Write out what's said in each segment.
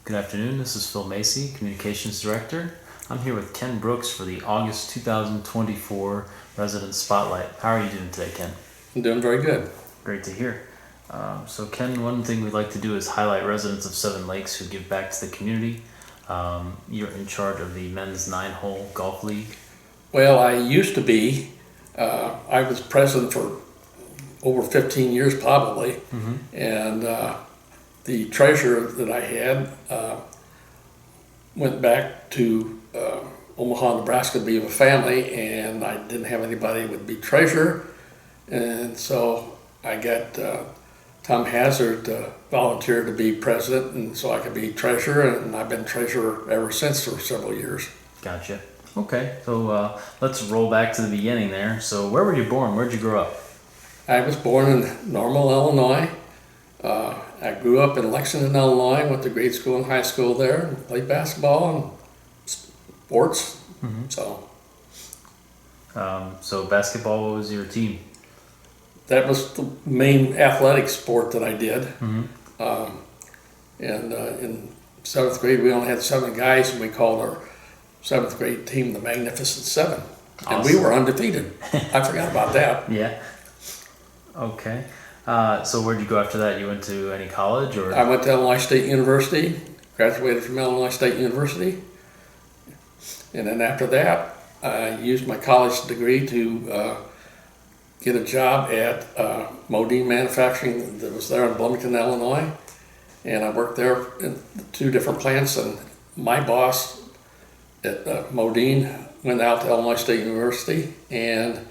Good afternoon. This is Phil Macy, Communications Director. I'm here with Ken Brooks for the August 2024 Resident Spotlight. How are you doing today, Ken? I'm doing very good. Great to hear. So, Ken, one thing we'd like to do is highlight residents of Seven Lakes who give back to the community. You're in charge of the men's 9-hole golf league. Well, I used to be. I was president for over 15 years probably, and the treasurer that I had went back to Omaha, Nebraska to be with a family, and I didn't have anybody that would be treasurer, and so I got Tom Hazard to volunteer to be president, and so I could be treasurer, and I've been treasurer ever since for several years. Gotcha. Okay, so let's roll back to the beginning there. So where were you born? Where'd you grow up? I was born in Normal, Illinois. I grew up in Lexington, Illinois, went to grade school and high school there, and played basketball and sports. So basketball, what was your team? That was the main athletic sport that I did. In 7th grade, we only had 7 guys, and we called our 7th grade team the Magnificent Seven. And we were undefeated. I forgot about that. Yeah. Okay. So where'd you go after that? You went to any college or? I went to Illinois State University, graduated from Illinois State University. And then after that, I used my college degree to get a job at Modine Manufacturing that was there in Bloomington, Illinois. And I worked there in 2 different plants, and my boss at Modine went out to Illinois State University, and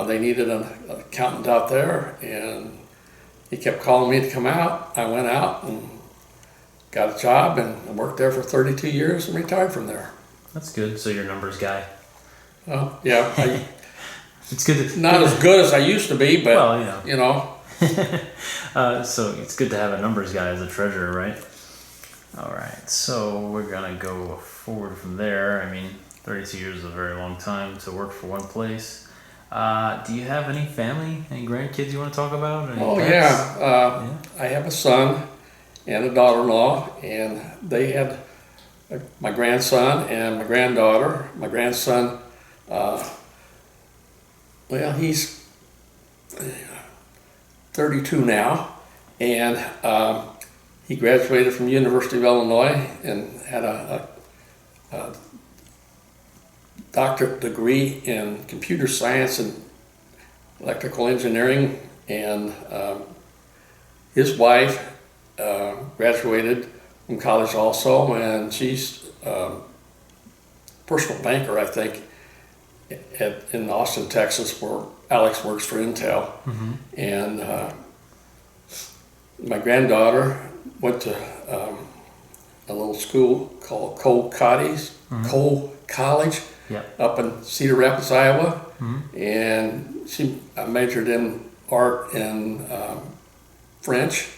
they needed an accountant out there, and he kept calling me to come out. I went out and got a job, and I worked there for 32 years and retired from there. That's good. So you're a numbers guy. Well, yeah, It's good. not as good as I used to be, but Well, you know. So it's good to have a numbers guy as a treasurer, right? All right. So we're gonna go forward from there. I mean, 32 years is a very long time to work for one place. Do you have any family, any grandkids you want to talk about? Any Oh pets? yeah. I have a son and a daughter-in-law, and they had my grandson and my granddaughter. My grandson, well, he's 32 now, and he graduated from University of Illinois and had a doctorate degree in computer science and electrical engineering, and his wife graduated from college also, and she's a personal banker, I think, in Austin, Texas, where Alex works for Intel. And my granddaughter went to a little school called Cole College, Yep. up in Cedar Rapids, Iowa, and she majored in art and French,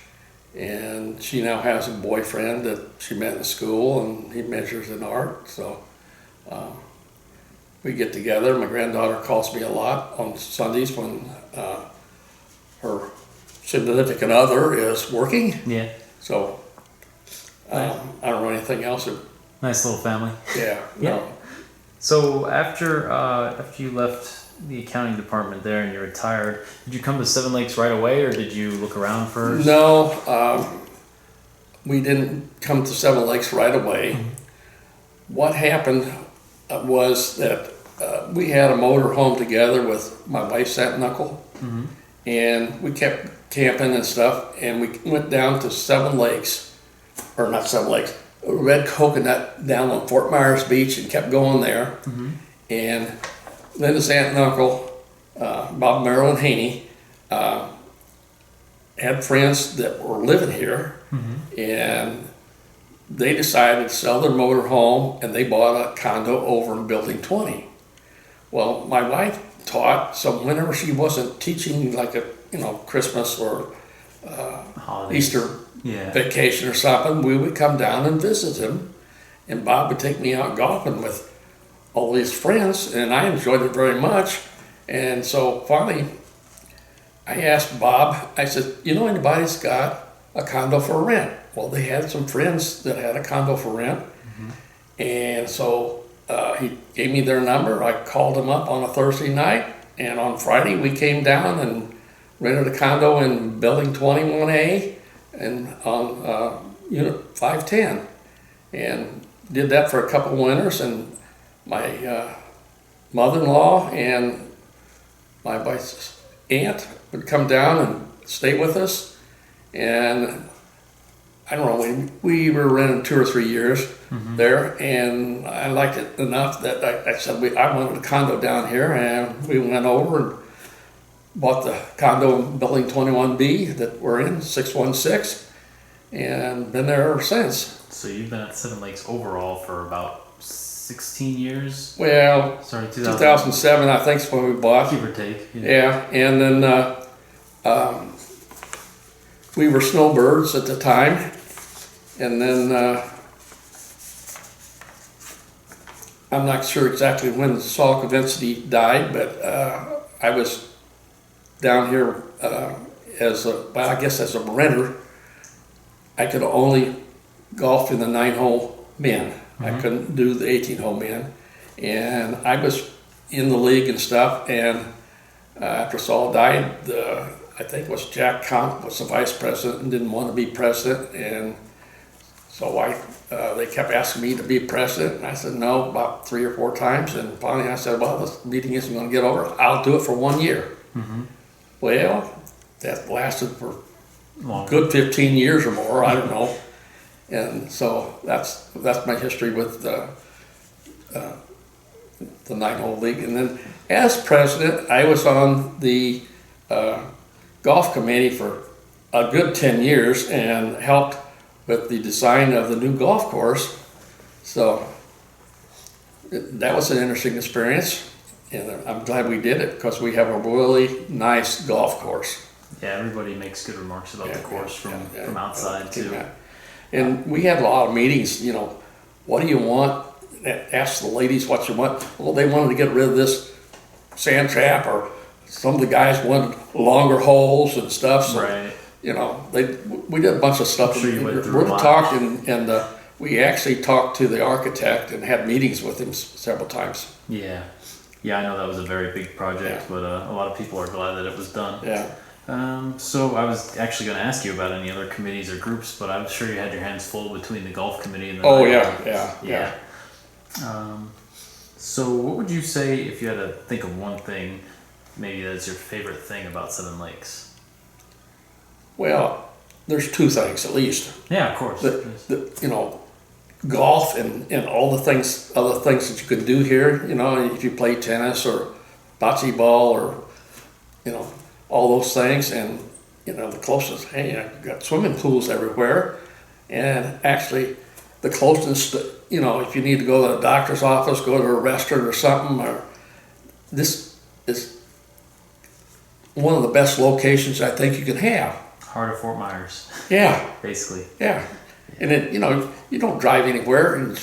and she now has a boyfriend that she met in school, and he majors in art. So we get together. My granddaughter calls me a lot on Sundays when her significant other is working. Yeah. So I don't know anything else. Nice little family. Yeah. Yeah. No. So after you left the accounting department there and you retired, did you come to Seven Lakes right away, or did you look around first? No, we didn't come to Seven Lakes right away. What happened was that we had a motor home together with my wife's aunt and uncle, and we kept camping and stuff, and we went down to Seven Lakes, or not Seven Lakes, Red Coconut down on Fort Myers Beach, and kept going there. And Linda's aunt and uncle, Bob Merrill and Haney, had friends that were living here, and they decided to sell their motor home, and they bought a condo over in Building 20. Well, my wife taught, so whenever she wasn't teaching, like a Christmas or Holidays. Easter Yeah. vacation or something, we would come down and visit him, and Bob would take me out golfing with all these friends, and I enjoyed it very much. And so finally, I asked Bob, I said, you know anybody's got a condo for rent? well, they had some friends that had a condo for rent. And so he gave me their number. I called them up on a Thursday night, and on Friday we came down and rented a condo in Building 21A and on Unit 510, and did that for a couple of winters. And my mother-in-law and my wife's aunt would come down and stay with us, and I don't know, we were renting 2 or 3 years there, and I liked it enough that I said I wanted a condo down here, and we went over and bought the condo in Building 21B that we're in, 616, and been there ever since. So you've been at Seven Lakes overall for about 16 years? Well, Sorry, 2007 I think is when we bought. give or take. Yeah, and then we were snowbirds at the time, and then I'm not sure exactly when Saul Kavinsky died, but I was down here as a renter. I could only golf in the 9-hole men. I couldn't do the 18-hole men, and I was in the league and stuff. And after Saul died, I think it was Jack Comp was the vice president and didn't want to be president, and so they kept asking me to be president, and I said no about 3 or 4 times, and finally I said, well, this meeting isn't going to get over. I'll do it for 1 year. Well, that lasted for Long. good 15 years or more, I don't know. And so that's my history with the 9-hole league. And then as president, I was on the golf committee for a good 10 years and helped with the design of the new golf course. So that was an interesting experience, and I'm glad we did it because we have a really nice golf course. Yeah, everybody makes good remarks about the course from outside too. Yeah. And we had a lot of meetings, what do you want? Ask the ladies what you want. Well, they wanted to get rid of this sand trap, or some of the guys wanted longer holes and stuff. So, Right. we did a bunch of stuff. I'm sure you went through We a lot. talked, and we actually talked to the architect and had meetings with him several times. Yeah. Yeah, I know that was a very big project, but a lot of people are glad that it was done. Yeah. So I was actually going to ask you about any other committees or groups, but I'm sure you had your hands full between the golf committee and the. Oh, night. yeah. So what would you say if you had to think of one thing, maybe that's your favorite thing about Seven Lakes? Well, there's 2 things at least. Yeah, of course. Golf and all the things, other things that you can do here. If you play tennis or bocce ball or, all those things. And, the closest, hey, I've got swimming pools everywhere. And actually, the closest, if you need to go to the doctor's office, go to a restaurant or something, this is one of the best locations I think you can have. Heart of Fort Myers, Yeah. basically. Yeah, and it, you don't drive anywhere, and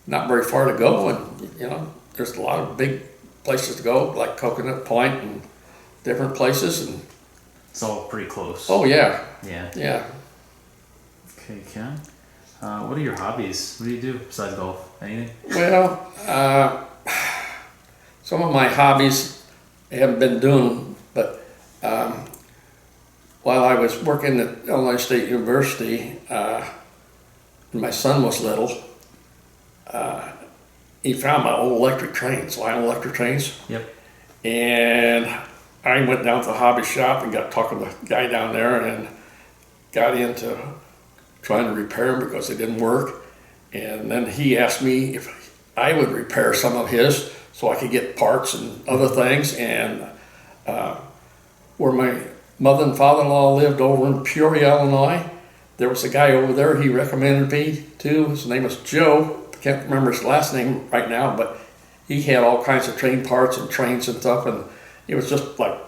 not very far to go, and there's a lot of big places to go, like Coconut Point and different places, and It's all pretty close. oh yeah, Yeah. yeah. Okay, Ken. What are your hobbies? What do you do besides golf? Anything? Well, some of my hobbies I haven't been doing, but while I was working at Illinois State University, when my son was little, he found my old electric trains, Lionel Electric trains, Yep. and I went down to the hobby shop and got talking to the guy down there and got into trying to repair them because they didn't work. And then he asked me if I would repair some of his so I could get parts and other things. And where my mother and father-in-law lived over in Peoria, Illinois, there was a guy over there he recommended me to. His name was Joe. I can't remember his last name right now, but he had all kinds of train parts and trains and stuff, and it was just like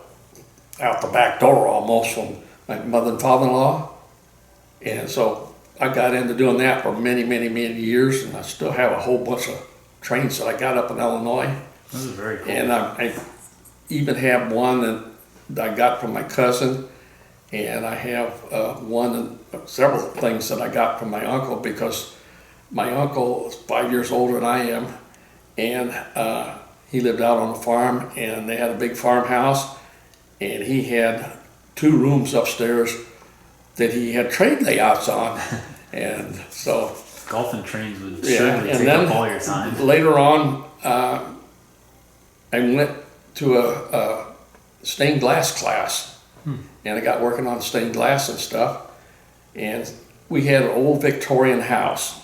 out the back door almost from my mother and father-in-law. And so I got into doing that for many, many, many years, and I still have a whole bunch of trains that I got up in Illinois. This is very cool. And I even have one that I got from my cousin, And I have several things that I got from my uncle, because my uncle is 5 years older than I am, and he lived out on a farm, and they had a big farmhouse, and he had 2 rooms upstairs that he had train layouts on. And so Golf and trains would yeah, surely and take then up all your time. later on, I went to a stained glass class, and I got working on stained glass and stuff. And we had an old Victorian house,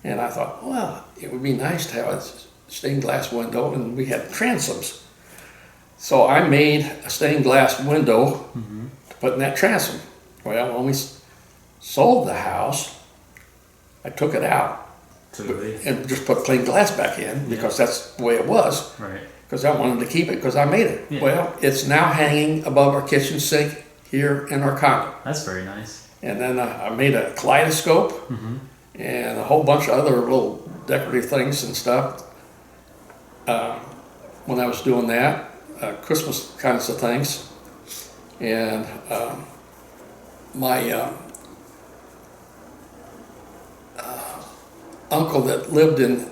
and I thought, well, it would be nice to have a stained glass window, and we had transoms. So I made a stained glass window to put in that transom. Well, when we sold the house, I took it out and just put plain glass back in, because that's the way it was. Right. Because I wanted to keep it, because I made it. Yeah. Well, it's now hanging above our kitchen sink here in our condo. That's very nice. And then I made a kaleidoscope and a whole bunch of other little decorative things and stuff when I was doing that, Christmas kinds of things. And my uncle that lived in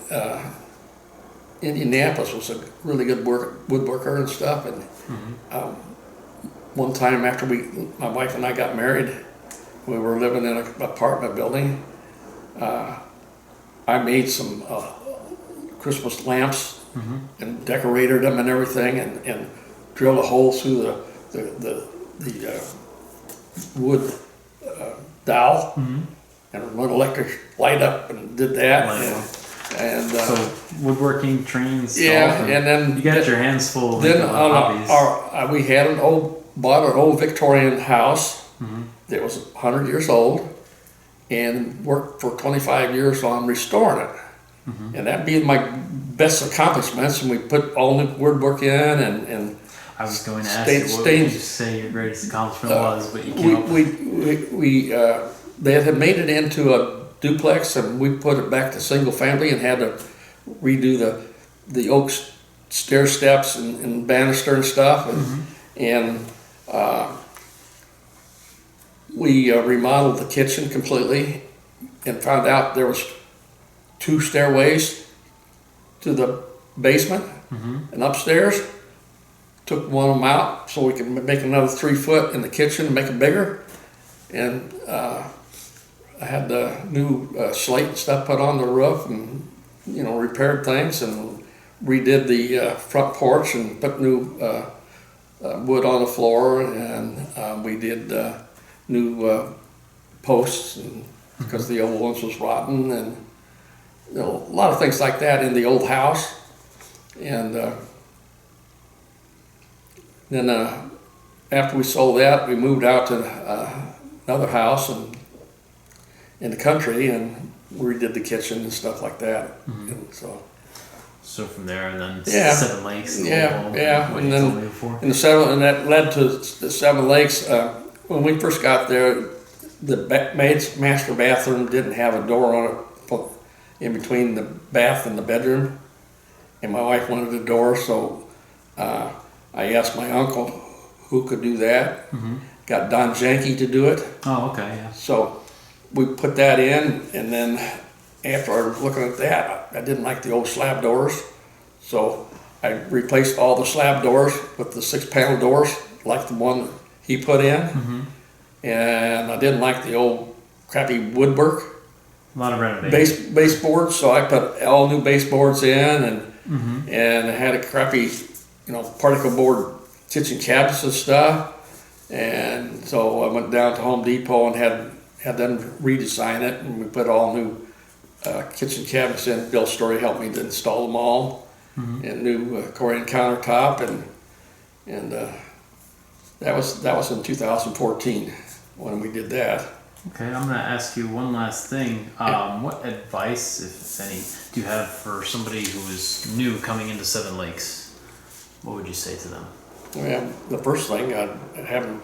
Indianapolis was a really good woodworker and stuff. And one time after my wife and I got married, we were living in an apartment building. I made some Christmas lamps and decorated them and everything, and drilled a hole through the wood dowel and run electric light up and did that. Wow. And So woodworking, trains, yeah, golf, and then you got your hands full of then hobbies. we had bought an old Victorian house that was 100 years old, and worked for 25 years on restoring it. And that being my best accomplishments, and we put all new woodwork in, and I was going to ask you, what would you say your greatest accomplishment was, but you can't. they had made it into a duplex, and we put it back to single family, and had to redo the oak stair steps and banister and stuff, and we remodeled the kitchen completely, and found out there was 2 stairways to the basement and upstairs. Took one of them out so we could make another 3 foot in the kitchen and make it bigger. And I had the new slate and stuff put on the roof, and repaired things, and redid the front porch, and put new wood on the floor, and we did new posts, and because the old ones was rotten, and a lot of things like that in the old house. And then after we sold that, we moved out to another house in the country, and redid the kitchen and stuff like that. And So from there, and then Yeah. 7 Lakes. Yeah, What and you then told me before. and that led to the 7 Lakes. When we first got there, the master bathroom didn't have a door on it in between the bath and the bedroom, and my wife wanted a door, so I asked my uncle who could do that. Got Don Janke to do it. Oh, okay, yeah. So we put that in, and then after I was looking at that, I didn't like the old slab doors, so I replaced all the slab doors with the 6-panel doors, like the one he put in. And I didn't like the old crappy woodwork A lot of renovation. baseboards, so I put all new baseboards in, and I had a crappy, particle board kitchen cabinets and stuff. And so I went down to Home Depot and had them redesign it, and we put all new kitchen cabinets in. Bill Story helped me to install them all, and new Corian countertop, and that was in 2014 when we did that. Okay, I'm going to ask you one last thing. What advice, if any, do you have for somebody who is new coming into 7 Lakes? What would you say to them? Well, the first thing I'd have them,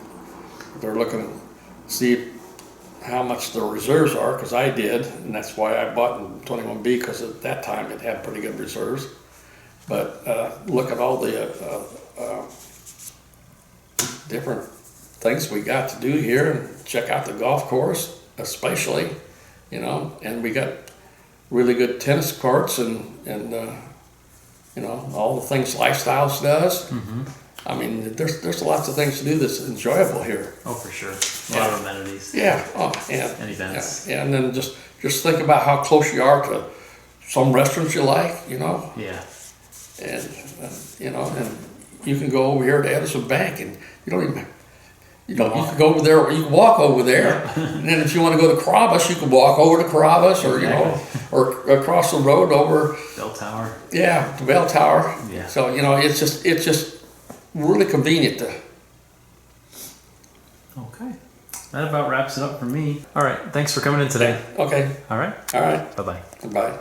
they're looking to see how much the reserves are, because I did, and that's why I bought in 21B, because at that time it had pretty good reserves. But look at all the different things we got to do here and check out the golf course, especially, you know, and we got really good tennis courts and you know, all the things Lifestyles does. I mean, there's lots of things to do that's enjoyable here. Oh, for sure. A lot of amenities. Yeah. Oh, and events. Yeah, and then just think about how close you are to some restaurants you like, you know, Yeah. and you know, and you can go over here to Edison Bank, and you don't even. You know, you can go over there, you can walk over there, and then if you want to go to Carrabba's, you can walk over to Carrabba's, or you know, or across the road over, Bell Tower. yeah, the Bell Tower. Yeah. So you know, it's just really convenient to. Okay. That about wraps it up for me. All right. Thanks for coming in today. Okay. All right. All right. Bye-bye. Bye.